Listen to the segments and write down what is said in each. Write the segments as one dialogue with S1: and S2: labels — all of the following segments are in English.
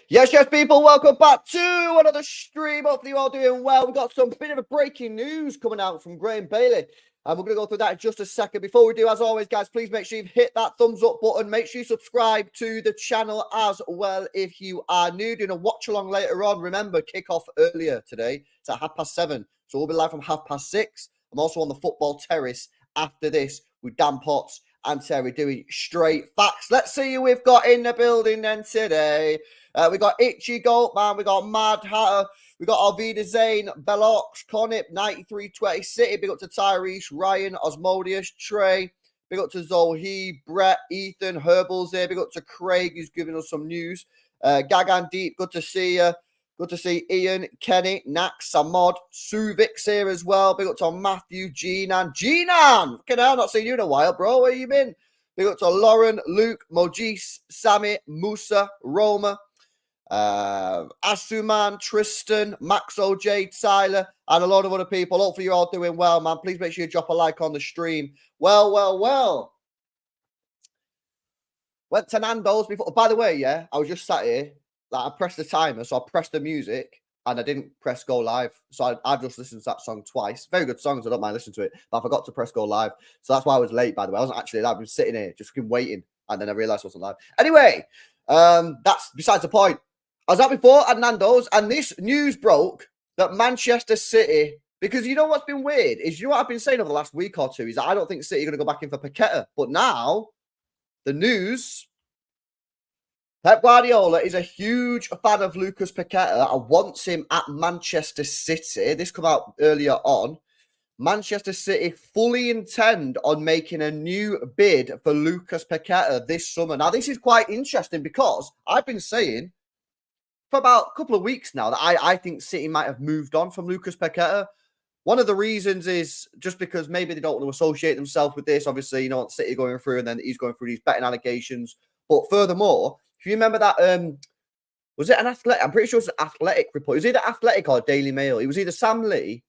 S1: Yes, yes, people, welcome back to another stream. Hopefully, you're all doing well. We've got some bit of a breaking news coming out from Graham Bailey, and we're going to go through that in just a second. Before we do, as always, guys, please make sure you've hit that thumbs up button. Make sure you subscribe to the channel as well if you are new. Doing a watch along later on. Remember, kick off earlier today. It's at 7:30, so we'll be live from 6:30. I'm also on the football terrace after this with Dan Potts and Terry doing straight facts. Let's see who we've got in the building then today. We got Itchy Goatman, we got Mad Hatter, we got Alvida Zane, Bellox, Conip, 9320 City, big up to Tyrese, Ryan, Osmodius, Trey, big up to Zohe, Brett, Ethan, Herbal's here, big up to Craig, who's giving us some news. Gagan Deep, good to see you. Good to see Ian, Kenny, Nax, Samod, Suvik's here as well. Big up to Matthew, Ginan. Fucking hell, not seen you in a while, bro. Where you been? Big up to Lauren, Luke, Mojis, Sammy, Musa, Roma, Asuman, Tristan, Max OJ, Tyler, and a lot of other people. Hopefully you're all doing well, man. Please make sure you drop a like on the stream. Well. Went to Nando's before. By the way, yeah, I was just sat here. Like, I pressed the timer, so I pressed the music, and I didn't press go live. So I just listened to that song twice. Very good songs. I don't mind listening to it, but I forgot to press go live. So that's why I was late, by the way. I wasn't actually live. I was sitting here just waiting, and then I realized I wasn't live. Anyway, that's besides the point. I was out before at Nando's, and this news broke that Manchester City, because you know what's been weird is, you know what I've been saying over the last week or two, is that I don't think City are going to go back in for Paqueta. But now, the news, Pep Guardiola is a huge fan of Lucas Paqueta and wants him at Manchester City. This came out earlier on. Manchester City fully intend on making a new bid for Lucas Paqueta this summer. Now, this is quite interesting because I've been saying for about a couple of weeks now that I think City might have moved on from Lucas Paqueta. One of the reasons is just because maybe they don't want to associate themselves with this. Obviously, you know what City are going through, and then he's going through these betting allegations. But furthermore, if you remember that, was it an Athletic? I'm pretty sure it's an Athletic report. It was either Athletic or Daily Mail. It was either Sam Lee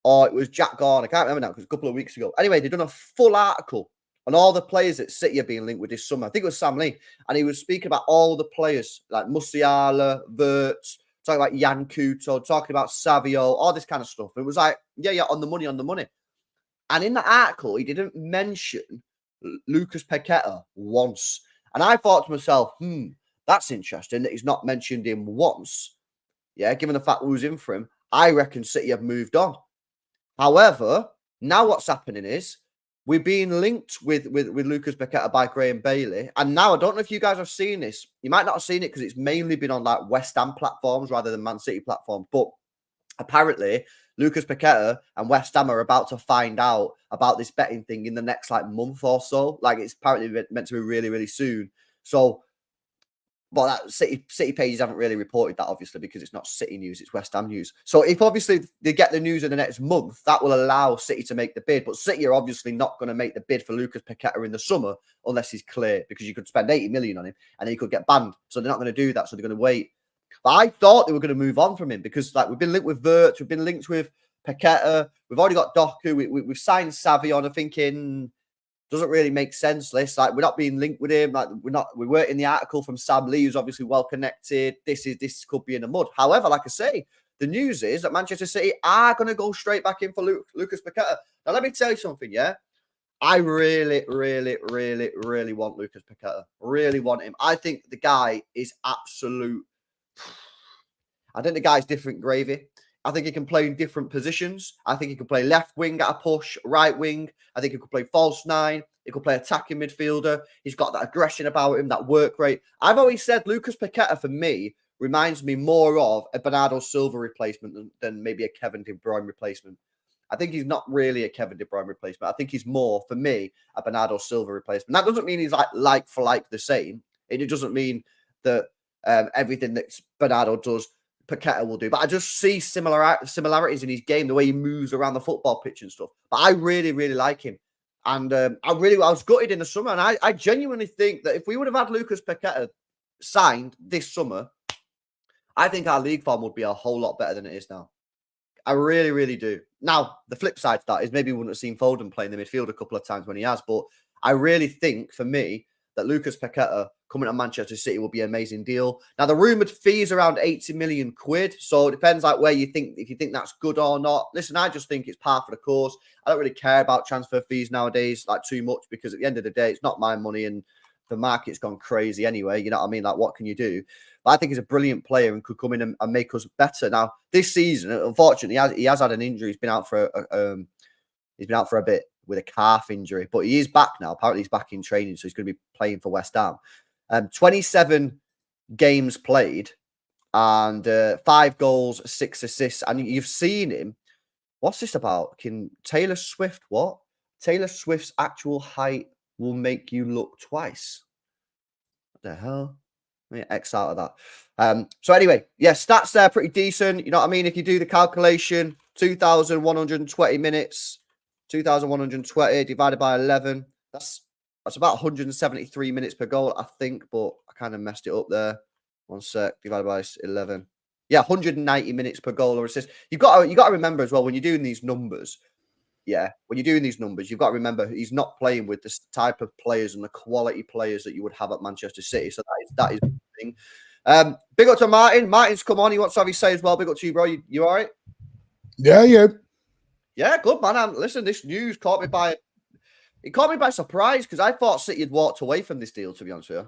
S1: or it was Jack Garner. I can't remember now because a couple of weeks ago. Anyway, they'd done a full article on all the players that City are being linked with this summer. I think it was Sam Lee. And he was speaking about all the players like Musiala, Wirtz, talking about Jan Kuto, talking about Savio, all this kind of stuff. It was like, yeah, on the money. And in the article, he didn't mention Lucas Paqueta once. And I thought to myself, that's interesting that he's not mentioned him once. Yeah, given the fact who was in for him, I reckon City have moved on. However, now what's happening is we're being linked with Lucas Paqueta by Graham Bailey. And now I don't know if you guys have seen this. You might not have seen it because it's mainly been on like West Ham platforms rather than Man City platforms. But apparently, Lucas Paqueta and West Ham are about to find out about this betting thing in the next like month or so. Like, it's apparently meant to be really, really soon. So, but that City pages haven't really reported that, obviously, because it's not City news, it's West Ham news. So if obviously they get the news in the next month, that will allow City to make the bid. But City are obviously not going to make the bid for Lucas Paqueta in the summer unless he's clear, because you could spend 80 million on him and then he could get banned. So they're not going to do that. So they're going to wait. But I thought they were going to move on from him because, like, we've been linked with Wirtz, we've been linked with Paqueta, we've already got Doku, we've signed Savio, and I'm thinking, doesn't really make sense. This, like, we're not being linked with him. Like, we weren't in the article from Sam Lee, who's obviously well connected. This could be in the mud. However, like I say, the news is that Manchester City are going to go straight back in for Lucas Paqueta. Now, let me tell you something, yeah? I really want Lucas Paqueta. Really want him. I think the guy is absolute. I think the guy's different gravy. I think he can play in different positions. I think he can play left wing at a push, right wing. I think he could play false nine. He could play attacking midfielder. He's got that aggression about him, that work rate. I've always said Lucas Paqueta, for me, reminds me more of a Bernardo Silva replacement than maybe a Kevin De Bruyne replacement. I think he's not really a Kevin De Bruyne replacement. I think he's more, for me, a Bernardo Silva replacement. That doesn't mean he's like for like the same. It doesn't mean that everything that Bernardo does, Paqueta will do. But I just see similarities in his game, the way he moves around the football pitch and stuff. But I really like him. And I was gutted in the summer. And I genuinely think that if we would have had Lucas Paqueta signed this summer, I think our league form would be a whole lot better than it is now. I really do. Now, the flip side to that is maybe we wouldn't have seen Foden play in the midfield a couple of times when he has. But I really think, for me, that Lucas Paqueta coming to Manchester City will be an amazing deal. Now, the rumoured fee is around 80 million quid. So it depends like where you think, if you think that's good or not. Listen, I just think it's par for the course. I don't really care about transfer fees nowadays, like too much, because at the end of the day, it's not my money and the market's gone crazy anyway. You know what I mean? Like, what can you do? But I think he's a brilliant player and could come in and make us better. Now, this season, unfortunately, he has had an injury. He's been out for a bit with a calf injury, but he is back now. Apparently, he's back in training, so he's going to be playing for West Ham. 27 games played and 5 goals, 6 assists. And you've seen him. What's this about? Can Taylor Swift, what? Taylor Swift's actual height will make you look twice. What the hell? Let me X out of that. So anyway, yeah, stats there pretty decent. You know what I mean? If you do the calculation, 2,120 minutes, 2,120 divided by 11. That's about 173 minutes per goal, I think, but I kind of messed it up there. 1 sec, divided by 11. Yeah, 190 minutes per goal or assist. You got to remember as well when you're doing these numbers. Yeah, when you're doing these numbers, you've got to remember he's not playing with this type of players and the quality players that you would have at Manchester City. So that is the thing. Big up to Martin. Martin's come on. He wants to have his say as well. Big up to you, bro. You all right?
S2: Yeah.
S1: Yeah, good, man. Listen, this news caught me by surprise because I thought City had walked away from this deal, to be honest with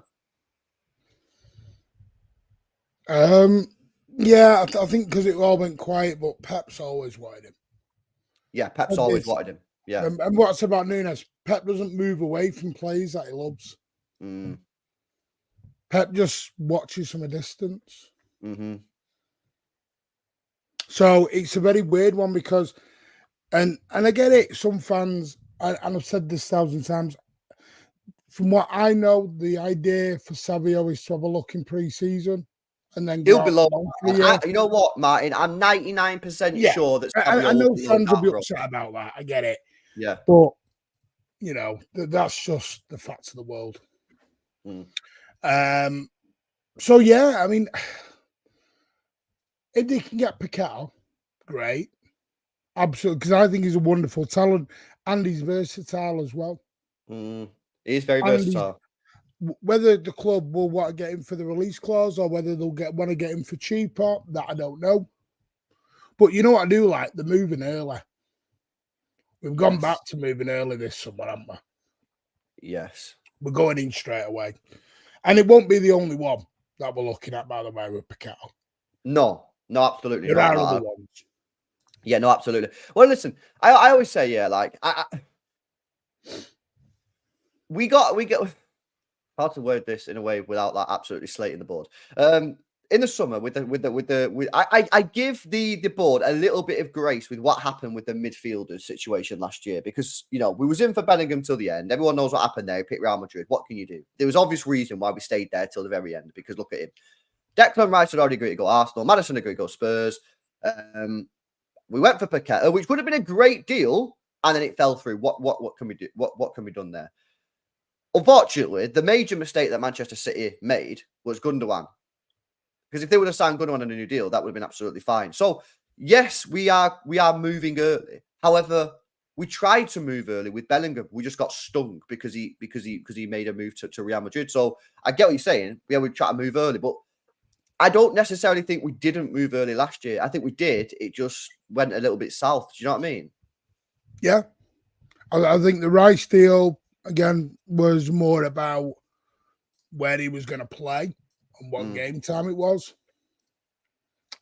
S2: you. Yeah, I think because it all went quiet, but Pep's always wanted him.
S1: Yeah, Pep's always wanted him. Yeah.
S2: And what's about Nunes? Pep doesn't move away from players that he loves. Pep just watches from a distance. So it's a very weird one because, and I get it, some fans, and I've said this 1,000 times, from what I know, the idea for Savio is to have a look in pre-season. And then
S1: he'll be low. You know what, Martin? I'm 99% sure that
S2: I know fans will be upset about that. I get it.
S1: Yeah.
S2: But, you know, that's just the facts of the world. So, yeah, I mean, if they can get Paqueta, great. Absolutely. Because I think he's a wonderful talent and he's versatile as well.
S1: He's very versatile.
S2: Whether the club will want to get him for the release clause or whether they'll want to get him for cheaper, that I don't know. But you know what I do like? They're moving early. We've gone back to moving early this summer, haven't we?
S1: Yes.
S2: We're going in straight away. And it won't be the only one that we're looking at, by the way, with Paqueta.
S1: No, absolutely.
S2: There are other ones.
S1: Yeah, no, absolutely. Well, listen, I always say, yeah, like, we got how to word this in a way without like absolutely slating the board. In the summer, I give the board a little bit of grace with what happened with the midfielders situation last year because we was in for Bellingham till the end. Everyone knows what happened there. He picked Real Madrid. What can you do? There was obvious reason why we stayed there till the very end because look at him. Declan Rice had already agreed to go Arsenal. Maddison agreed to go Spurs. We went for Paqueta, which would have been a great deal, and then it fell through. What can we do? What can be done there? Unfortunately, the major mistake that Manchester City made was Gundogan. Because if they would have signed Gundogan on a new deal, that would have been absolutely fine. So, yes, we are moving early. However, we tried to move early with Bellingham. We just got stung because he made a move to Real Madrid. So, I get what you're saying. Yeah, we try to move early, but I don't necessarily think we didn't move early last year. I think we did. It just went a little bit south. Do you know what I mean?
S2: Yeah. I think the Rice deal, again, was more about where he was going to play and what game time it was.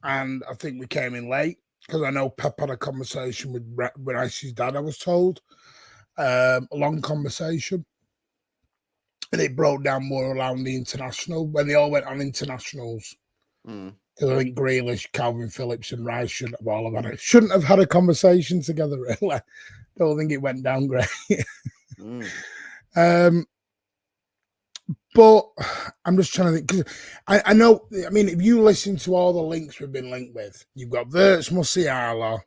S2: And I think we came in late because I know Pep had a conversation with Rice's dad, I was told. A long conversation. And it broke down more around the international, when they all went on internationals. Because I think Grealish, Calvin Phillips and Rice shouldn't have had a conversation together, really. Don't think it went down great. But I'm just trying to think, because I know, I mean, if you listen to all the links we've been linked with, you've got Wirtz, Musiala,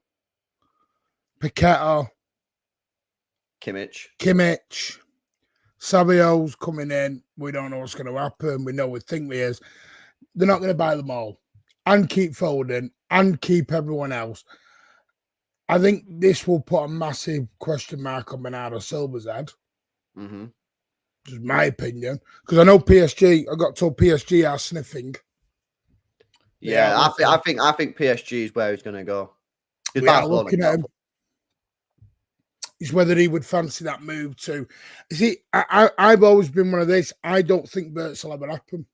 S2: Paqueta, Kimmich, Savio's coming in. We don't know what's going to happen. We think he is. They're not going to buy them all and keep Foden and keep everyone else. I think this will put a massive question mark on Bernardo Silva's head. Just my opinion, because I know PSG. I got told PSG are sniffing.
S1: Yeah, I think PSG is where he's going to go.
S2: We are looking at him. It's whether he would fancy that move too. See, I've always been one of this. I don't think Bert's will ever happen.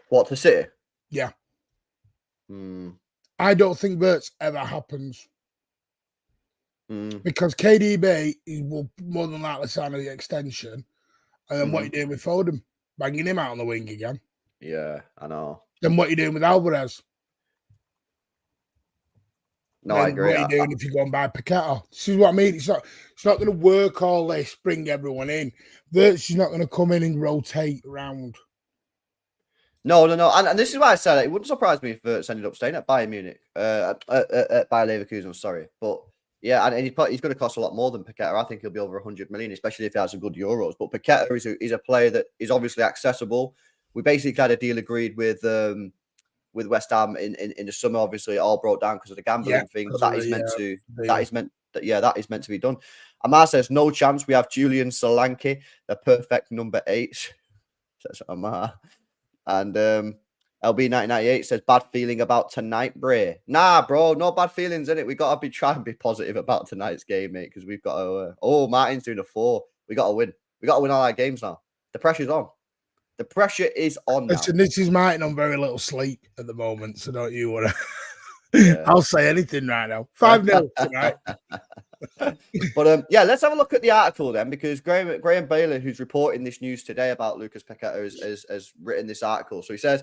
S1: What, to City?
S2: Yeah. I don't think Bert's ever happens. Because KDB will more than likely sign the extension. And then what are you doing with Foden? Banging him out on the wing again.
S1: Yeah, I know.
S2: Then what are you doing with Alvarez?
S1: No, I agree.
S2: What are you doing if you go and buy Paqueta? This is what I mean. It's not going to work all this, bring everyone in. Virtue's not going to come in and rotate around.
S1: No. And this is why I said it wouldn't surprise me if Virtus ended up staying at Bayern Munich, at Bayer Leverkusen, sorry. But yeah, and he's going to cost a lot more than Paqueta. I think he'll be over 100 million, especially if he has some good Euros. But Paqueta is a player that is obviously accessible. We basically had a deal agreed with West Ham in the summer. Obviously, it all broke down because of the gambling thing. But that is meant to be done. Amar says no chance. We have Julian Solanke, the perfect number 8. Says Amar. And LB1998 says bad feeling about tonight, Bray. Nah, bro, no bad feelings in it. We got to try and be positive about tonight's game, mate, because we've got to. Martin's doing a 4. We got to win. We got to win all our games now. The pressure's on. The pressure is on now.
S2: Listen, this is Martin on very little sleep at the moment, so don't you worry. Yeah. I'll say anything right now. 5-0 tonight.
S1: But let's have a look at the article then, because Graham Bailey, who's reporting this news today about Lucas Paqueta, has written this article. So he says,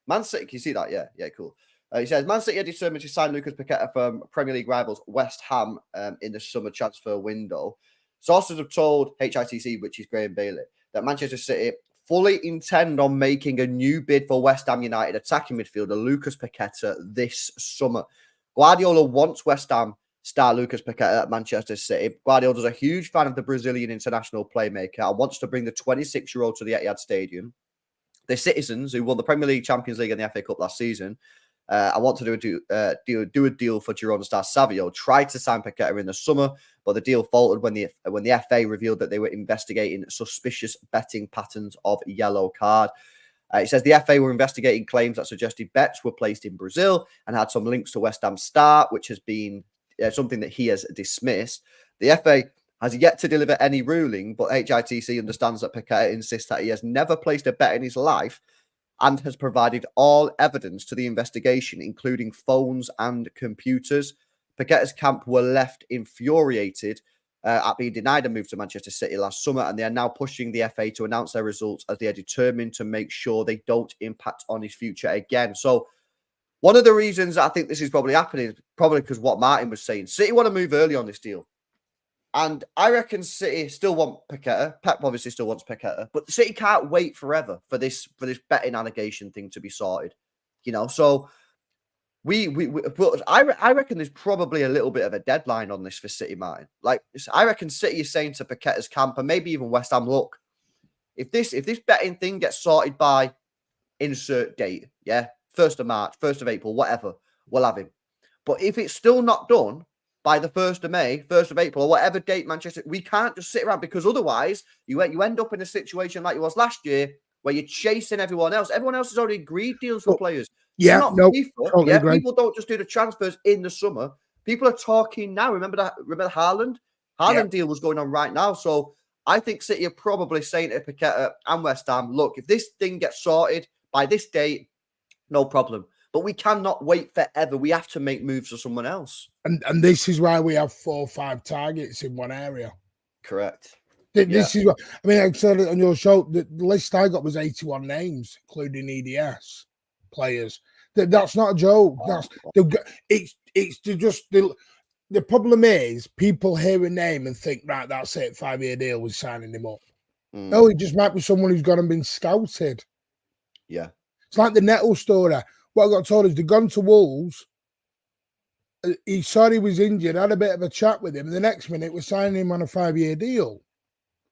S1: Man City, can you see that? Yeah, cool. He says, Man City are determined to sign Lucas Paqueta from Premier League rivals West Ham in the summer transfer window. Sources have told HITC, which is Graham Bailey, that Manchester City fully intend on making a new bid for West Ham United attacking midfielder Lucas Paqueta this summer. Guardiola wants West Ham star Lucas Paqueta at Manchester City. Guardiola's a huge fan of the Brazilian international playmaker and wants to bring the 26-year-old to the Etihad Stadium. The Citizens, who won the Premier League, Champions League and the FA Cup last season, I want to do a deal for Girona star Savio. Tried to sign Paqueta in the summer, but the deal faltered when the FA revealed that they were investigating suspicious betting patterns of yellow card. It says the FA were investigating claims that suggested bets were placed in Brazil and had some links to West Ham star, which has been something that he has dismissed. The FA has yet to deliver any ruling, but HITC understands that Paqueta insists that he has never placed a bet in his life and has provided all evidence to the investigation, including phones and computers. Paqueta's camp were left infuriated at being denied a move to Manchester City last summer, and they are now pushing the FA to announce their results as they are determined to make sure they don't impact on his future again. So one of the reasons I think this is probably happening is probably because what Martin was saying. City want to move early on this deal. And I reckon City still want Paqueta. Pep obviously still wants Paqueta, but City can't wait forever for this betting allegation thing to be sorted. So I reckon there's probably a little bit of a deadline on this for City, Martin. Like, I reckon City is saying to Paqueta's camp and maybe even West Ham, look, if this betting thing gets sorted by insert date, 1st of March, 1st of April, whatever, we'll have him. But if it's still not done by the 1st of May, 1st of April, or whatever date Manchester, we can't just sit around, because otherwise you end up in a situation like it was last year where you're chasing everyone else. Everyone else has already agreed deals for players.
S2: Yeah,
S1: FIFA. Totally agree. People don't just do the transfers in the summer. People are talking now. Remember Haaland? Haaland deal was going on right now. So I think City are probably saying to Paqueta and West Ham, look, if this thing gets sorted by this date, no problem. But we cannot wait forever. We have to make moves for someone else.
S2: And this is why we have 4 or 5 targets in one area.
S1: Correct.
S2: This is what I mean. I said it on your show. The list I got was 81 names, including EDS players. That's not a joke. It's just the problem is people hear a name and think, right, that's it, 5-year deal, we're signing him up. No, it just might be someone who's gone and been scouted.
S1: Yeah.
S2: It's like the Nettle story. What I got told is they've gone to Wolves. He saw he was injured, had a bit of a chat with him. The next minute, we're signing him on a 5-year deal.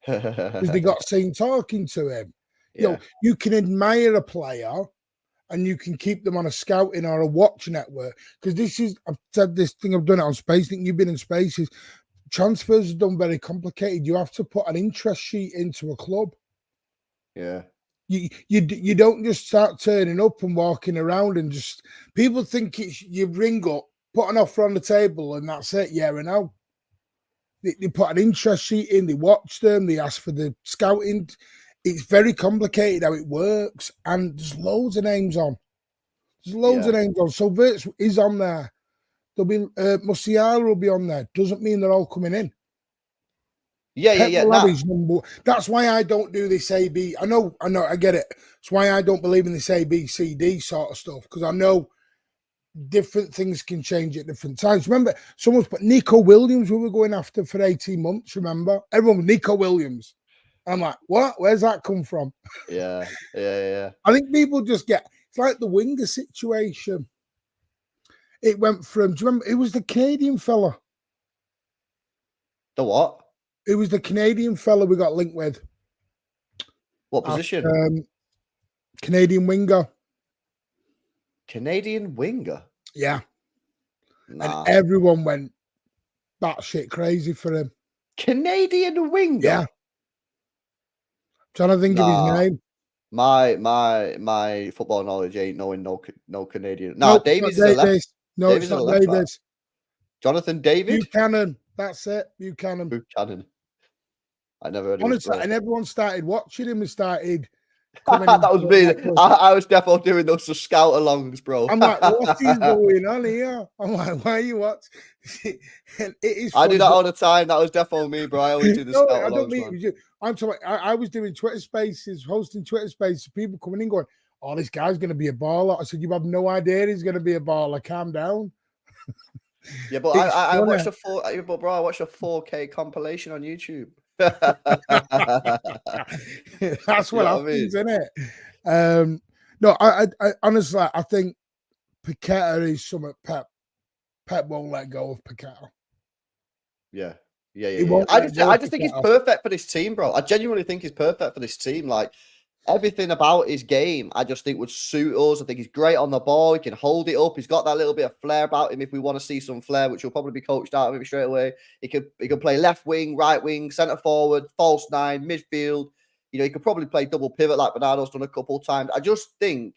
S2: Because they got seen talking to him. Yeah. You can admire a player and you can keep them on a scouting or a watch network. Because I've said this thing, I've done it on Space. I think you've been in Spaces. transfers are done very complicated. You have to put an interest sheet into a club.
S1: Yeah.
S2: You don't just start turning up and walking around and just people think it's you ring up, put an offer on the table, and that's it. Yeah, and now they put an interest sheet in, they watch them, they ask for the scouting. It's very complicated how it works, and there's loads of names on. There's loads of names on. So Wirtz is on there. There'll be Musiala will be on there. Doesn't mean they're all coming in.
S1: Yeah.
S2: That's why I don't do this AB. I know, I get it. It's why I don't believe in this ABCD sort of stuff, because I know different things can change at different times. Remember, someone's put Nico Williams we were going after for 18 months, remember? Everyone was Nico Williams. I'm like, what? Where's that come from?
S1: Yeah.
S2: I think people just it's like the winger situation. It went from, do you remember, it was the Canadian fella.
S1: The what?
S2: It was the Canadian fella we got linked with.
S1: What position?
S2: Canadian winger.
S1: Canadian winger?
S2: Yeah.
S1: Nah.
S2: And everyone went batshit crazy for him.
S1: Canadian winger?
S2: Yeah. Trying to think of his name.
S1: My football knowledge ain't knowing no Canadian. Nah,
S2: nope,
S1: Davies is a left.
S2: No, Davies it's not Davies.
S1: Jonathan David?
S2: Buchanan. That's it. Buchanan.
S1: I never heard of
S2: Honestly, and everyone started watching him and started
S1: that was me. I was definitely doing those scout alongs, bro.
S2: I'm like, what is going on here? I'm like, why are you watching? And it is.
S1: I do that all the time. That was definitely me, bro. I always do the scout alongs. I don't mean
S2: you. I'm talking. I was doing Twitter Spaces, hosting Twitter Spaces. People coming in going, "Oh, this guy's going to be a baller." I said, "You have no idea he's going to be a baller. Calm down."
S1: Yeah, but I watched a 4K compilation on YouTube.
S2: That's what happens, isn't it? No, I honestly, I think Paqueta is something Pep won't let go of Paqueta.
S1: Yeah. I just think he's perfect for this team, bro. I genuinely think he's perfect for this team. Like, everything about his game, I just think would suit us. I think he's great on the ball. He can hold it up. He's got that little bit of flair about him if we want to see some flair, which will probably be coached out of him straight away. He could play left wing, right wing, centre forward, false nine, midfield. You know, he could probably play double pivot like Bernardo's done a couple of times. I just think,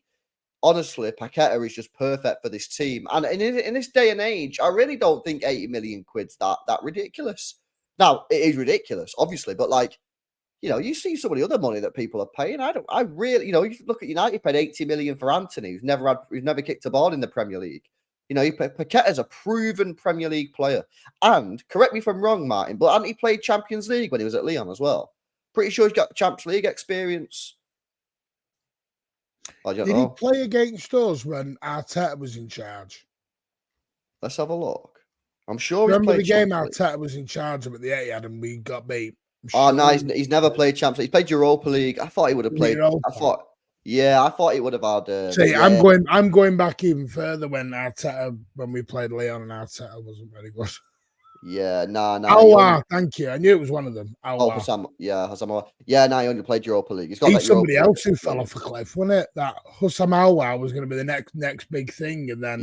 S1: honestly, Paqueta is just perfect for this team. And in this day and age, I really don't think 80 million quid's that ridiculous. Now, it is ridiculous, obviously, but like, you know, you see some of the other money that people are paying. I really, you know, you look at United paid 80 million for Anthony, who's never kicked a ball in the Premier League. You know, Paqueta's a proven Premier League player. And correct me if I'm wrong, Martin, but hadn't he played Champions League when he was at Lyon as well? Pretty sure he's got Champions League experience.
S2: Did he play against us when Arteta was in charge?
S1: Let's have a look. I'm sure
S2: remember the game Arteta was in charge of at the Etihad and we got beat.
S1: Oh no, he's never played Champions League. He's played Europa League. I thought he would have played. I thought he would have had.
S2: See, I'm going back even further when we played Lyon and Arteta wasn't very good.
S1: Yeah, no.
S2: Oh, thank you. I knew it was one of them.
S1: Hassam. Yeah, no, he only played Europa League.
S2: He's somebody else who fell off a cliff, wasn't it? That Hassam Alwa was going to be the next big thing, and then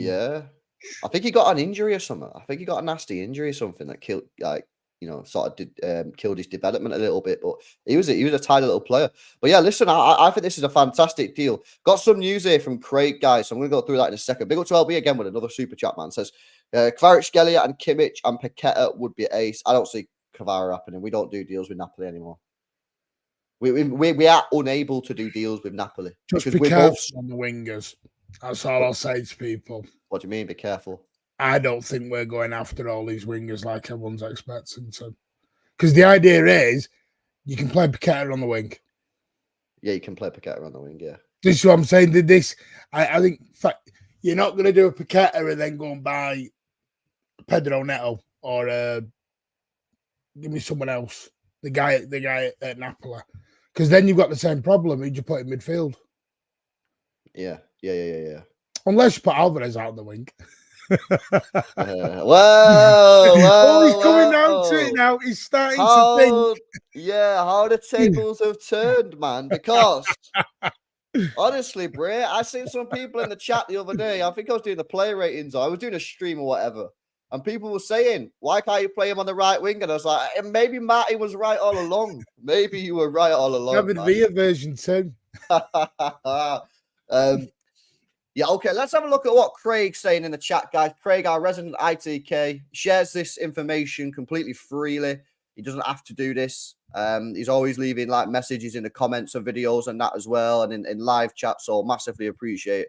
S1: I think he got an injury or something. I think he got a nasty injury or something that killed, like, you know, sort of killed his development a little bit. But he was a tiny little player. But yeah, listen, I think this is a fantastic deal. Got some news here from Craig, guys. So I'm going to go through that in a second. Big up to LB again with another super chat, man. Says Kvaratskhelia and Kimmich and Paqueta would be ace. I don't see Kvara happening. We don't do deals with Napoli anymore. We are unable to do deals with Napoli.
S2: Just be careful on the wingers. That's all I'll say to people.
S1: What do you mean, be careful?
S2: I don't think we're going after all these wingers like everyone's expecting to. Because the idea is you can play Paqueta on the wing.
S1: Yeah, you can play Paqueta on the wing, yeah.
S2: This is what I'm saying. I think you're not going to do a Paqueta and then go and buy Pedro Neto or give me someone else. The guy at Napoli. Because then you've got the same problem. Who'd you put in midfield?
S1: Yeah.
S2: Unless you put Alvarez out on the wing.
S1: Whoa,
S2: he's coming down to it now. He's starting to think.
S1: Yeah, how the tables have turned, man. Because honestly, Bray, I seen some people in the chat the other day. I think I was doing the play ratings, or I was doing a stream or whatever. And people were saying, why can't you play him on the right wing? And I was like, maybe Marty was right all along. Maybe you were right all along.
S2: Having Via version 2.
S1: Yeah, okay, let's have a look at what Craig's saying in the chat, guys. Craig, our resident ITK, shares this information completely freely. He doesn't have to do this. He's always leaving like messages in the comments of videos and that as well, and in live chat. So massively appreciate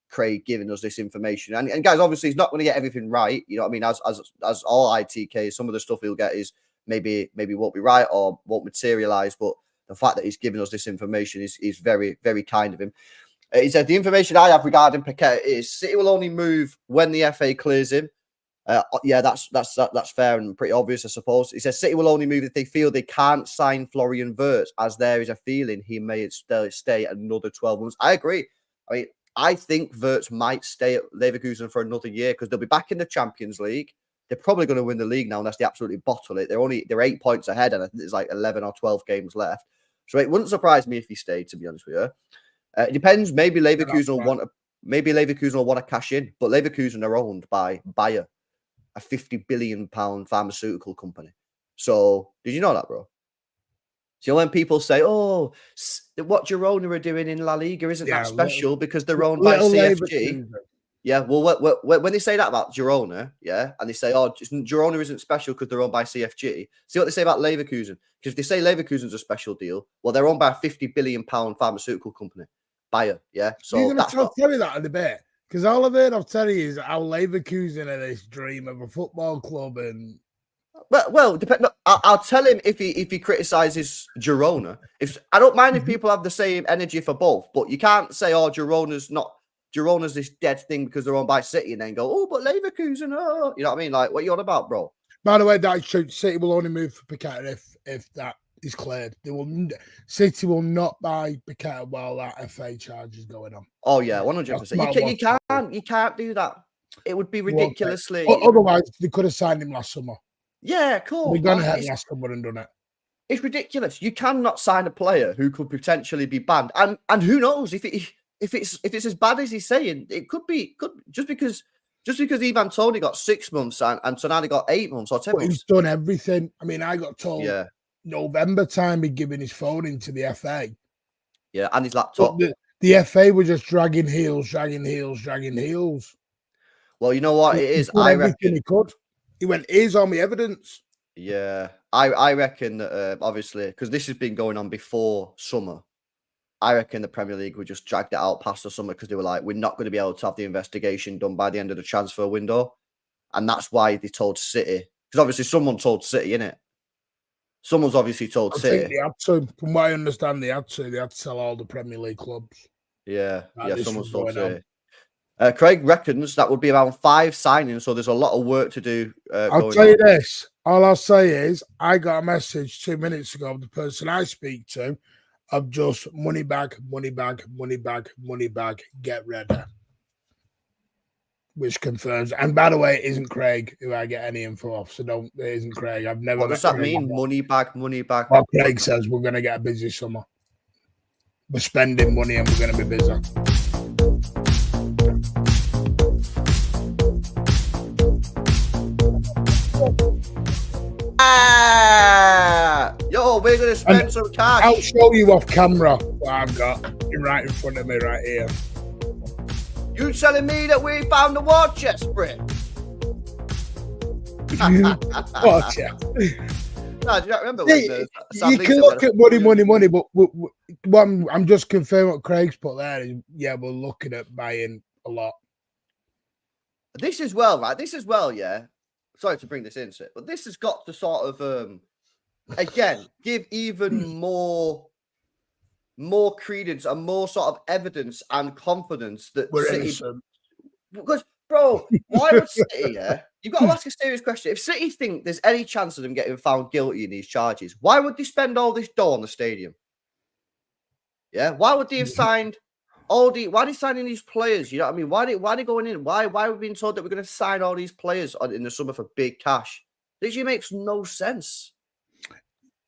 S1: Craig giving us this information. And guys, obviously he's not going to get everything right. You know what I mean? As all ITK, some of the stuff he'll get is maybe won't be right or won't materialize. But the fact that he's giving us this information is very, very kind of him. He said the information I have regarding Paqueta is City will only move when the FA clears him. Yeah, that's fair and pretty obvious, I suppose. He says City will only move if they feel they can't sign Florian Wirtz, as there is a feeling he may stay another 12 months. I agree. I mean, I think Wirtz might stay at Leverkusen for another year because they'll be back in the Champions League. They're probably going to win the league now unless they absolutely bottle it. They're 8 points ahead, and I think there's like 11 or 12 games left. So it wouldn't surprise me if he stayed, to be honest with you. It depends. Maybe Leverkusen will want to cash in, but Leverkusen are owned by Bayer, a £50 billion pharmaceutical company. So did you know that, bro? So when people say, "Oh, what Girona are doing in La Liga isn't that special because they're owned by CFG," yeah. Well, when they say that about Girona, yeah, and they say, "Oh, Girona isn't special because they're owned by CFG," see what they say about Leverkusen? Because if they say Leverkusen's a special deal, well, they're owned by a £50 billion pharmaceutical company. Bayer, yeah. So
S2: I'll tell you that in a bit, because all I've heard of Terry is how Leverkusen are this dream of a football club, and
S1: well, I'll tell him if he criticizes Girona. If I don't mind if people have the same energy for both, but you can't say, "Oh, Girona's this dead thing because they're owned by City," and then go, "Oh, but Leverkusen, oh," you know what I mean? Like, what you on about, bro?
S2: By the way, that's true. City will only move for Paqueta if that is cleared. City will not buy Paqueta while that FA charge is going on.
S1: Oh yeah, 100%. You can't do that. It would be ridiculously.
S2: Otherwise, they could have signed him last summer.
S1: Yeah, cool.
S2: They're gonna have last summer and done it.
S1: It's ridiculous. You cannot sign a player who could potentially be banned, and who knows if it's as bad as he's saying. It could just because Ivan Toney got 6 months and Tonali got 8 months or 10 months.
S2: He's done everything. I mean, I got told November time he'd given his phone into the FA.
S1: Yeah, and his laptop.
S2: The FA were just dragging heels.
S1: Well, you know what it is.
S2: I reckon he could. He went, "Here's all my evidence."
S1: Yeah, I reckon that obviously because this has been going on before summer. I reckon the Premier League would just drag it out past the summer because they were like, "We're not going to be able to have the investigation done by the end of the transfer window," and that's why they told City. Because obviously someone told City, innit? Someone's obviously told City.
S2: I think they had to. From what I understand, they had to sell all the Premier League clubs.
S1: Yeah, someone's told City. Craig reckons that would be around 5 signings, so there's a lot of work to do.
S2: I'll tell you this. All I'll say is I got a message 2 minutes ago of the person I speak to of just money back, get ready. Which confirms. And by the way, it isn't Craig who I get any info off. So it isn't Craig. I've never.
S1: What does that mean? Money back.
S2: Well, Craig says we're going to get a busy summer. We're spending money and we're going to be busy.
S1: Yo, we're going to spend some cash.
S2: I'll show you off camera what I've got right in front of me right here.
S1: You telling me that we found the war chest, Brit?
S2: War chest.
S1: No, do you not remember?
S2: You can look at money, but I'm just confirming what Craig's put there. Yeah, we're looking at buying a lot.
S1: This as well, right? This as well, yeah. Sorry to bring this into it, but this has got to sort of, again, give even more credence and more sort of evidence and confidence that City. Because, bro, why would City? Yeah, you've got to ask a serious question. If City think there's any chance of them getting found guilty in these charges, why would they spend all this dough on the stadium? Yeah, why would they have signed? Why are they signing these players? You know what I mean? Why are they going in? Why are we being told that we're going to sign all these players in the summer for big cash? This makes no sense.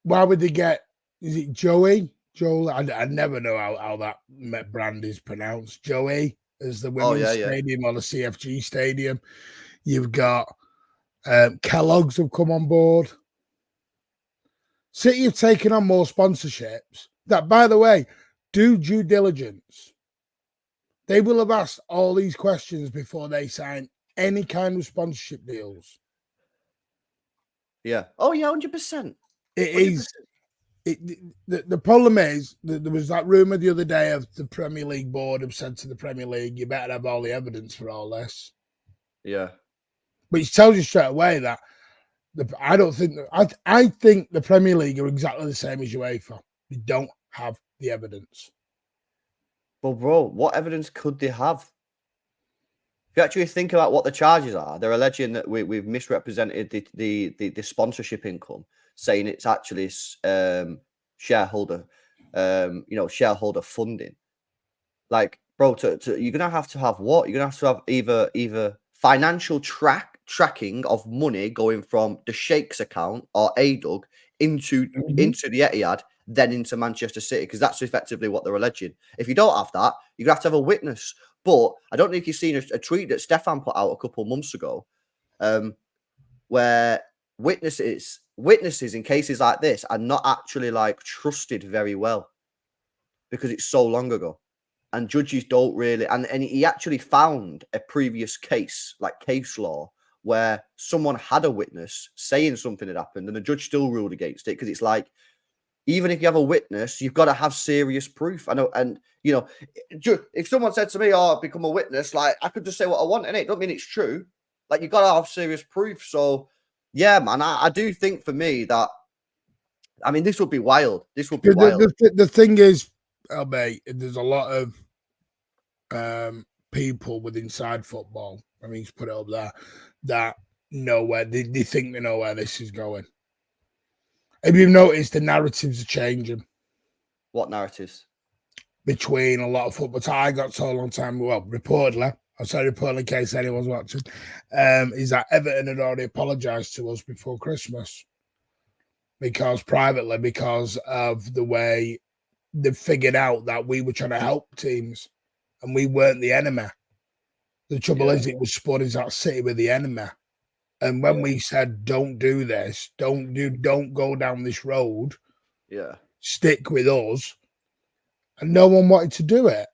S2: Why would they get? Is it Joey? Joel? I never know how that brand is pronounced. Joey is the women's stadium or the CFG stadium. You've got Kellogg's have come on board. City have taken on more sponsorships. That, by the way, do due diligence. They will have asked all these questions before they sign any kind of sponsorship deals.
S1: Yeah. Oh yeah, 100%.
S2: It is. The problem is that there was that rumor the other day of the Premier League board have said to the Premier League, "You better have all the evidence for all this."
S1: Yeah.
S2: Which tells you straight away that I don't think that I think the Premier League are exactly the same as UEFA. They don't have the evidence.
S1: Well, bro, what evidence could they have? If you actually think about what the charges are, they're alleging that we've misrepresented the sponsorship income, saying it's actually shareholder, shareholder funding. Like, bro, you're gonna have to have what? You're gonna have to have either financial tracking of money going from the Sheikh's account or ADUG into the Etihad, then into Manchester City, because that's effectively what they're alleging. If you don't have that, you're gonna have to have a witness. But I don't know if you've seen a tweet that Stefan put out a couple of months ago, where witnesses in cases like this are not actually like trusted very well because it's so long ago. And judges don't really, and he actually found a previous case, like case law, where someone had a witness saying something had happened and the judge still ruled against it, because it's like, even if you have a witness, you've got to have serious proof. I know, and if someone said to me, "Oh, become a witness," like, I could just say what I want, and it don't mean it's true. Like, you've got to have serious proof. So, yeah, man, I do think for me that, I mean, this would be wild. This would be wild.
S2: The thing is, mate, there's a lot of people with inside football. I mean, to put it up there, that know where they think they know where this is going. Have you noticed the narratives are changing?
S1: What narratives?
S2: Between a lot of football. I got told a long time, well, reportedly, I'll say reportedly in case anyone's watching, is that Everton had already apologised to us before Christmas. Because of the way they figured out that we were trying to help teams and we weren't the enemy. The trouble is, it was spun as that City were the enemy. And when we said, don't do this, don't go down this road, stick with us, and no one wanted to do it.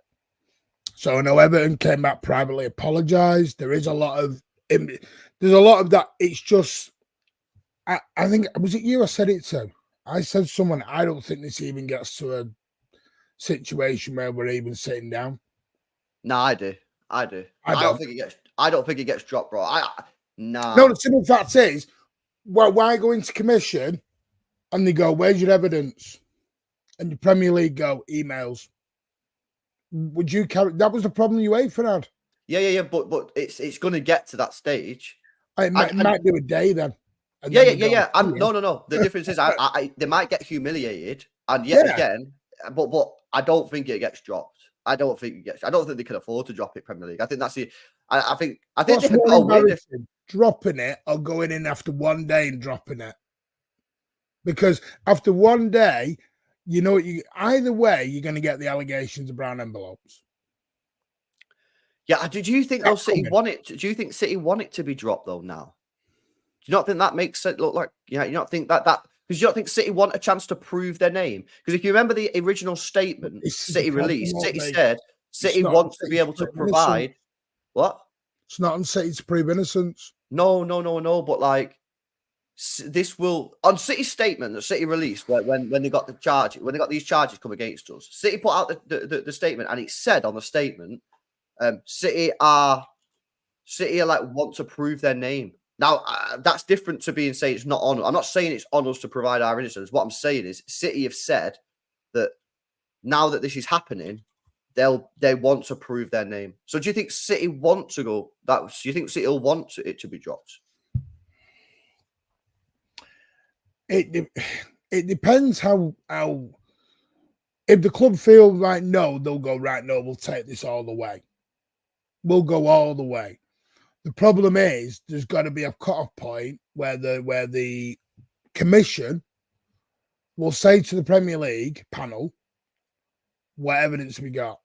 S2: So I know Everton came back privately, apologised. There's a lot of that. It's just, I think, was it you I said it to? I said someone, I don't think this even gets to a situation where we're even sitting down.
S1: No, I do. I don't think it gets dropped, bro.
S2: No, the simple fact is, well, why go into commission and they go, "Where's your evidence?" And the Premier League go, "Emails." Would you carry? That was the problem UEFA had.
S1: Yeah. But it's going to get to that stage.
S2: It might do a day then.
S1: Yeah. No. The difference is, they might get humiliated, and yet again, but I don't think it gets dropped. I don't think they can afford to drop it, Premier League. I think that's the. I think
S2: What's more embarrassing, dropping it or going in after one day and dropping it? Because after one day, either way, you're going to get the allegations of brown envelopes.
S1: Yeah, do you think though City want it? Do you think City want it to be dropped though now? Do you not think that makes it look like? You not think that because you don't think City want a chance to prove their name? Because if you remember the original statement City released, City said City wants to be able to provide. What?
S2: It's not on City to prove innocence.
S1: No. But like, this will on City's statement that City released when they got the charge, when they got these charges come against us. City put out the statement, and it said on the statement, City are like want to prove their name. Now that's different to being saying it's not on. I'm not saying it's on us to provide our innocence. What I'm saying is City have said that now that this is happening, they want to prove their name. So do you think City want to go? Do you think City will want it to be dropped?
S2: It depends how if the club feel right, no, they'll go right. No, we'll take this all the way. We'll go all the way. The problem is there's got to be a cut-off point where the commission will say to the Premier League panel, what evidence we got?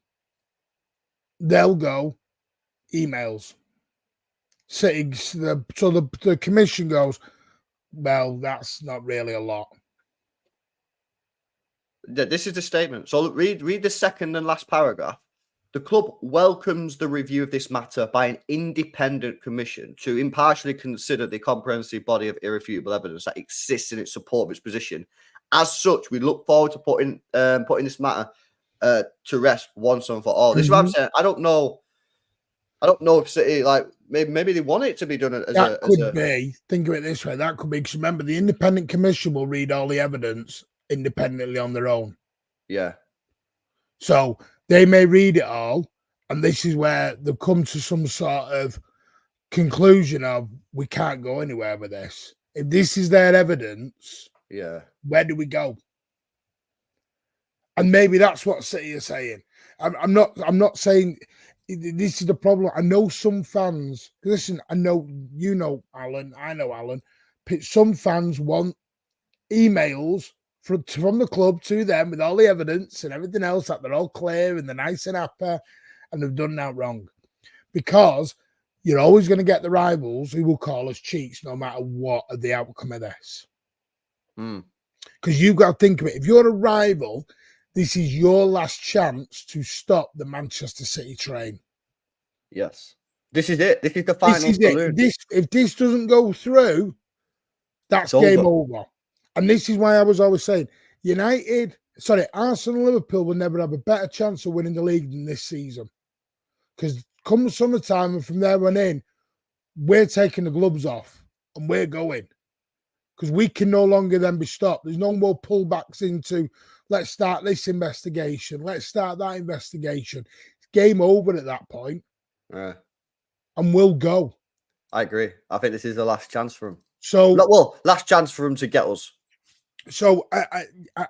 S2: They'll go emails. City, so the commission goes, well, that's not really a lot.
S1: This is the statement. So look, read the second and last paragraph. The club welcomes the review of this matter by an independent commission to impartially consider the comprehensive body of irrefutable evidence that exists in its support of its position. As such, we look forward to putting this matter to rest once and for all. This is what I'm saying. I don't know if City, like, maybe they want it to be done as
S2: that could be. Think of it this way: that could be, because remember, the independent commission will read all the evidence independently on their own.
S1: Yeah.
S2: So they may read it all, and this is where they've come to some sort of conclusion of, we can't go anywhere with this. If this is their evidence,
S1: yeah,
S2: where do we go? And maybe that's what City are saying. I'm not saying this is the problem. I know some fans. Listen, I know you know Alan. I know Alan. Some fans want emails from the club to them with all the evidence and everything else, that they're all clear and they're nice and happy, and they've done that wrong. Because you're always going to get the rivals who will call us cheats no matter what the outcome of this. Because you've got to think of it. If you're a rival, this is your last chance to stop the Manchester City train.
S1: Yes. This is it. This is the final solution.
S2: If this doesn't go through, that's game over. And this is why I was always saying, Arsenal and Liverpool will never have a better chance of winning the league than this season. Because come summertime and from there on in, we're taking the gloves off and we're going. Because we can no longer then be stopped. There's no more pullbacks into, let's start this investigation. Let's start that investigation. It's game over at that point.
S1: Yeah.
S2: And we'll go.
S1: I agree. I think this is the last chance for him.
S2: So,
S1: last chance for him to get us.
S2: So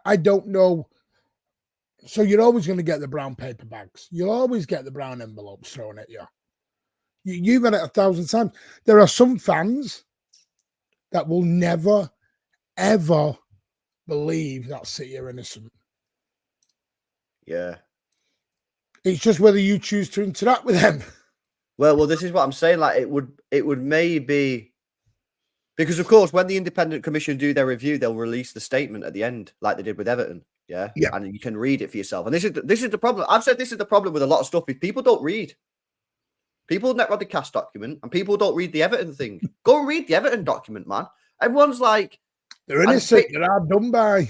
S2: I don't know. So you're always going to get the brown paper bags. You'll always get the brown envelopes thrown at you. You've had it 1,000 times. There are some fans that will never, ever believe that City are innocent.
S1: Yeah.
S2: It's just whether you choose to interact with them.
S1: Well, this is what I'm saying. Like, it would maybe, because of course, when the independent commission do their review, they'll release the statement at the end, like they did with Everton. Yeah. And you can read it for yourself. And this is the problem. I've said this is the problem with a lot of stuff. If people don't read, people net read the cast document, and people don't read the Everton thing. Go and read the Everton document, man. Everyone's like,
S2: they're innocent. They're hard done by.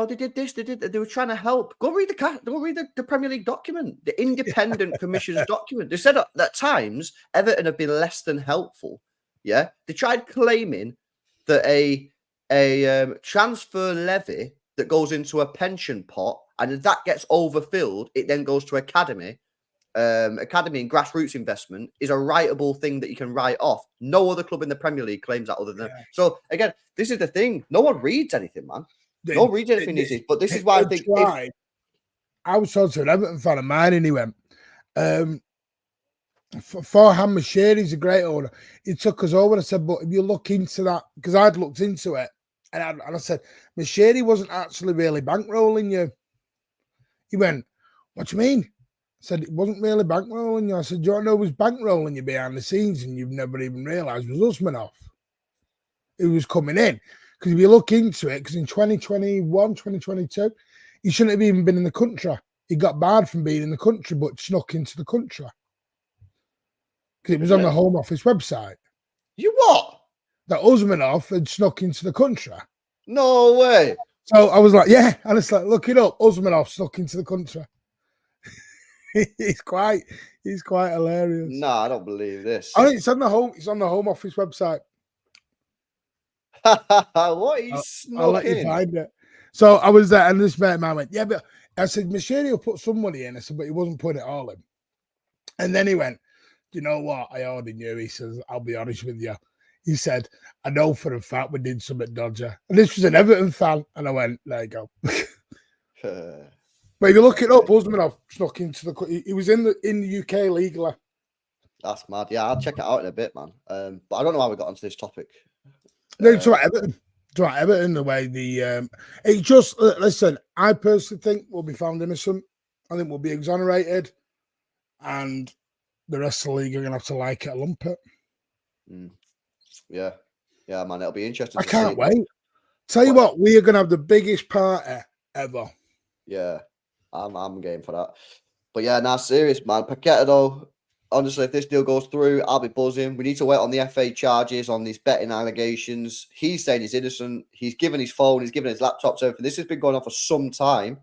S1: They did this. They were trying to help. Go read the Premier League document, the independent commission's document. They said at times Everton have been less than helpful. Yeah, they tried claiming that a transfer levy that goes into a pension pot, and if that gets overfilled, it then goes to academy and grassroots investment is a writable thing that you can write off. No other club in the Premier League claims that other than them. So again, this is the thing. No one reads anything, man. No one reads anything these days. But this is why I think
S2: I was talking to an Everton fan of mine, and he went, Farham Mashiri's a great owner. He took us over. I said, but if you look into that, because I'd looked into it, and I said, Mashiri wasn't actually really bankrolling you. He went, what do you mean? I said, it wasn't really bankrolling you. I said, do you want to know who was bankrolling you behind the scenes and you've never even realised was Usmanov, who was coming in? Because if you look into it, because in 2021, 2022, he shouldn't have even been in the country. He got barred from being in the country, but snuck into the country. Because it was on the Home Office website.
S1: You what?
S2: That Usmanov had snuck into the country.
S1: No way.
S2: So I was like, yeah. And it's like, look it up. Usmanov snuck into the country. He's quite hilarious.
S1: No, I don't believe this.
S2: Oh, it's on the Home Office website.
S1: What is
S2: I'll let you find it. So I was there, and this mate of mine went, yeah, but I said, Mashiri will put some money in. I said, but he wasn't putting it all in. And then he went, do you know what? I already knew. He says, I'll be honest with you. He said, I know for a fact we did something dodgy. And this was an Everton fan. And I went, there you go. But if you look it up, Usmanov snuck into the. He was in the UK legally.
S1: That's mad. Yeah, I'll check it out in a bit, man. But I don't know how we got onto this topic.
S2: No, it's about Everton. It's about Everton. The way it just listen. I personally think we'll be found innocent. I think we'll be exonerated, and the rest of the league are going to have to like it or lump it.
S1: Yeah, man, it'll be interesting.
S2: I
S1: to
S2: can't
S1: see.
S2: wait. Tell you what, we are going to have the biggest party ever.
S1: Yeah, I'm game for that. But yeah, now serious, man. Paqueta, though, honestly, if this deal goes through, I'll be buzzing. We need to wait on the FA charges on these betting allegations. He's saying he's innocent. He's given his phone. He's given his laptops. Everything. This has been going on for some time.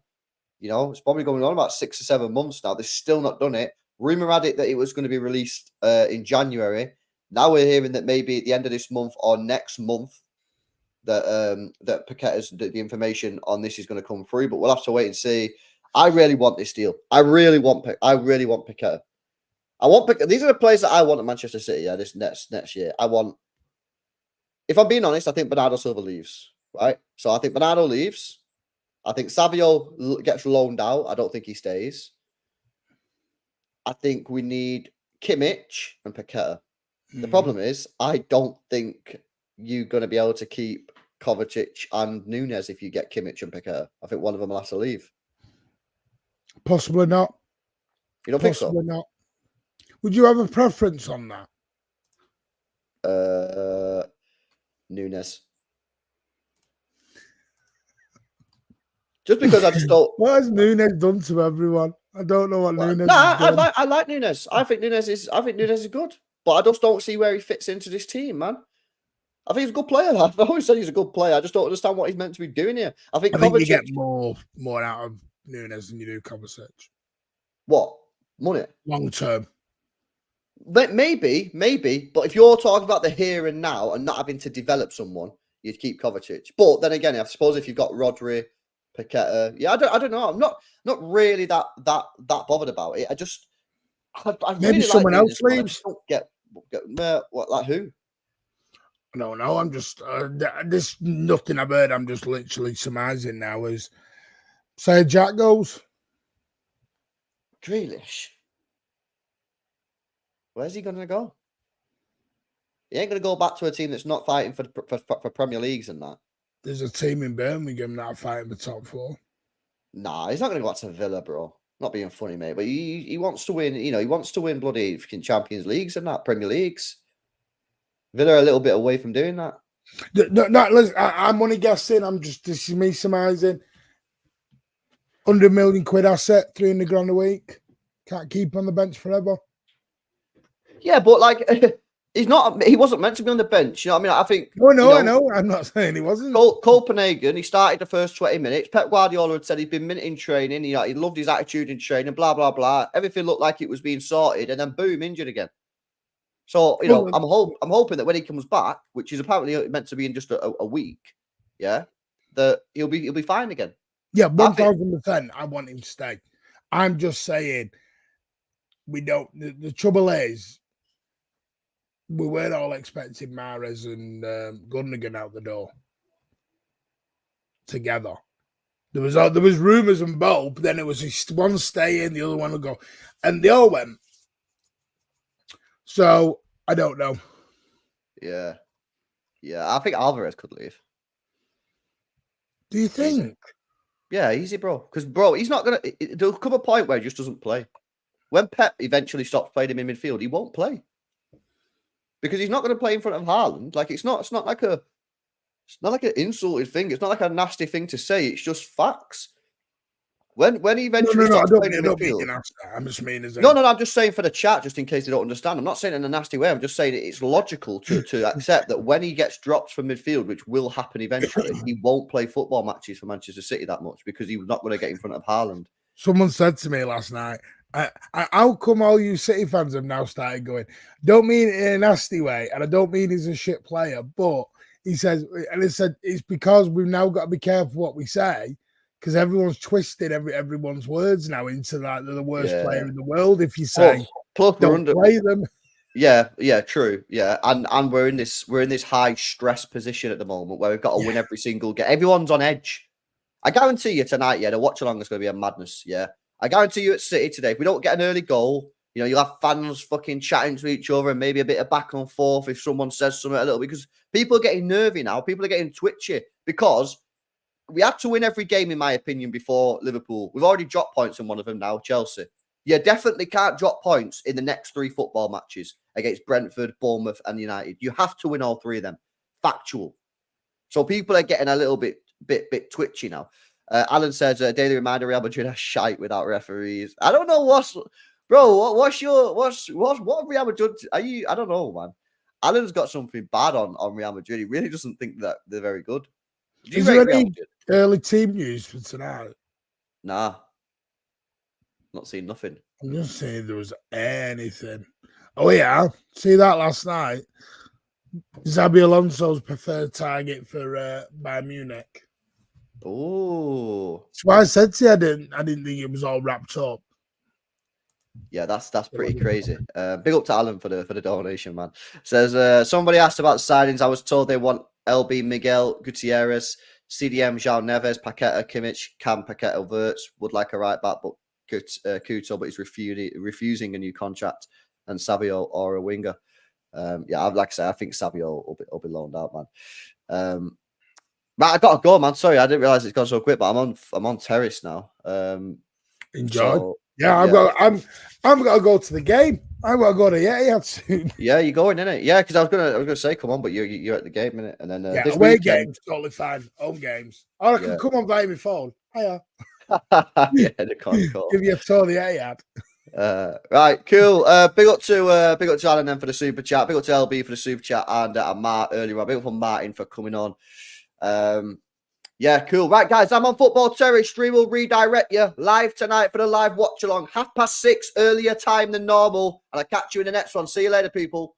S1: You know, it's probably going on about 6 or 7 months now. They've still not done it. Rumor had it that it was going to be released in January. Now we're hearing that maybe at the end of this month or next month that that Paqueta's the information on this is going to come through. But we'll have to wait and see. I really want this deal. I really want Paqueta. I want Paqueta. These are the players that I want at Manchester City. Yeah, this next year. I want. If I'm being honest, I think Bernardo Silva leaves. Right. So I think Bernardo leaves. I think Savio gets loaned out. I don't think he stays. I think we need Kimmich and Paqueta. The problem is, I don't think you're going to be able to keep Kovacic and Nunes if you get Kimmich and Paqueta. I think one of them will have to leave.
S2: Possibly not.
S1: You don't think so?
S2: Possibly not. Would you have a preference on
S1: that? Nunes. Just because I just don't.
S2: What has Nunes done to everyone? I don't know what Nunes has done.
S1: I like Nunes. I think Nunes is good, but I just don't see where he fits into this team, man. I think he's a good player. I've always said he's a good player. I just don't understand what he's meant to be doing here. I think
S2: you get more out of Nunes than you do Kovacic.
S1: What? Money?
S2: Long term.
S1: But maybe. But if you're talking about the here and now and not having to develop someone, you'd keep Kovacic. But then again, I suppose if you've got Rodri, Paqueta, I don't know. I'm not really that bothered about it. I
S2: maybe
S1: really
S2: someone
S1: like
S2: else leaves.
S1: I don't get what, like who?
S2: No, I'm just this nothing I've heard. I'm just literally surmising now. Is say Jack goes.
S1: Grealish. Where's he going to go? He ain't going to go back to a team that's not fighting for Premier Leagues and that.
S2: There's a team in Birmingham that are fighting the top 4.
S1: Nah, he's not going to go back to Villa, bro. Not being funny, mate. But he wants to win. You know, he wants to win bloody Champions Leagues and that Premier Leagues. Villa are a little bit away from doing that.
S2: No, listen, I'm only guessing. This is me surmising. 100 million quid asset, 300 grand a week. Can't keep on the bench forever.
S1: Yeah, but like he wasn't meant to be on the bench. You know what I mean? I think.
S2: I know. I'm not saying he wasn't.
S1: Copenhagen, he started the first 20 minutes. Pep Guardiola had said he'd been minute in training. He loved his attitude in training, blah, blah, blah. Everything looked like it was being sorted, and then boom, injured again. So, I'm hoping that when he comes back, which is apparently meant to be in just a week, that he'll be fine again.
S2: Yeah, 1,000%. I want him to stay. I'm just saying we don't. The trouble is, we weren't all expecting Mahrez and Gundogan out the door together. There was rumours and both, but then it was one staying, the other one would go, and they all went. So I don't know.
S1: Yeah. I think Alvarez could leave.
S2: Do you think?
S1: Easy. Yeah, easy, bro. Because, bro, he's not gonna. There'll come a point where he just doesn't play. When Pep eventually stops playing him in midfield, he won't play. Because he's not going to play in front of Haaland. Like it's not like an insulted thing. It's not like a nasty thing to say. It's just facts. When he eventually stops playing in midfield,
S2: I'm just mean as
S1: no. I'm just saying for the chat, just in case they don't understand. I'm not saying it in a nasty way. I'm just saying it's logical to accept that when he gets dropped from midfield, which will happen eventually, he won't play football matches for Manchester City that much because he's not going to get in front of Haaland.
S2: Someone said to me last night, how come all you City fans have now started going? Don't mean it in a nasty way, and I don't mean he's a shit player, but he says, and he said it's because we've now got to be careful what we say because everyone's twisted everyone's words now into like they're the worst player in the world. If you say,
S1: plus
S2: don't play them.
S1: Yeah, true. Yeah, and we're in this high stress position at the moment where we've got to win every single game. Everyone's on edge. I guarantee you tonight, the watch along is going to be a madness. Yeah. I guarantee you at City today, if we don't get an early goal, you'll have fans fucking chatting to each other and maybe a bit of back and forth if someone says something a little bit because people are getting nervy now. People are getting twitchy because we had to win every game, in my opinion, before Liverpool. We've already dropped points in one of them now, Chelsea. You definitely can't drop points in the next 3 football matches. against Brentford, Bournemouth, and United. You have to win all 3 of them. Factual. So people are getting a little bit twitchy now. Alan says, daily reminder, Real Madrid are shite without referees. I don't know what Real Madrid are you? I don't know, man. Alan's got something bad on Real Madrid. He really doesn't think that they're very good. Do you
S2: Is
S1: rate
S2: there
S1: Real
S2: any
S1: Madrid?
S2: early team news for tonight?
S1: Nah. Not seen nothing.
S2: I'm just saying there was anything. Oh, yeah. See that last night? Xabi Alonso's preferred target for Bayern Munich.
S1: Oh.
S2: That's why I said to you I didn't think it was all wrapped up.
S1: Yeah, that's pretty crazy. Big up to Alan for the donation, man. Says somebody asked about signings. I was told they want LB, Miguel, Gutierrez, CDM, João Neves, Paqueta, Kimmich, Cam, Paqueta, Wirtz. Would like a right back, but Couto, but he's refusing a new contract, and Savio or a winger. Yeah, like I say, I think Savio will be loaned out, man. Matt, I gotta go, man. Sorry, I didn't realize it's gone so quick, but I'm on terrace now.
S2: Enjoy.
S1: So,
S2: yeah, I'm gonna go to the game. I'm gonna go to Etihad soon.
S1: Yeah, you're going, innit? Yeah, because I was gonna say, come on, but you're at the game, innit? And then
S2: yeah,
S1: this
S2: away
S1: weekend,
S2: games totally fine. Home games. Or I can come on via my phone. Hiya.
S1: yeah, the Concord.
S2: Give you a tour of the Etihad.
S1: Right, cool. Big up to Alan then for the super chat. Big up to LB for the super chat, and Matt earlier on. Big up for Martin for coming on. Yeah, cool. Right, guys, I'm on Football Terroristry. We'll redirect you live tonight for the live watch along, 6:30 earlier time than normal. And I'll catch you in the next one. See you later, people.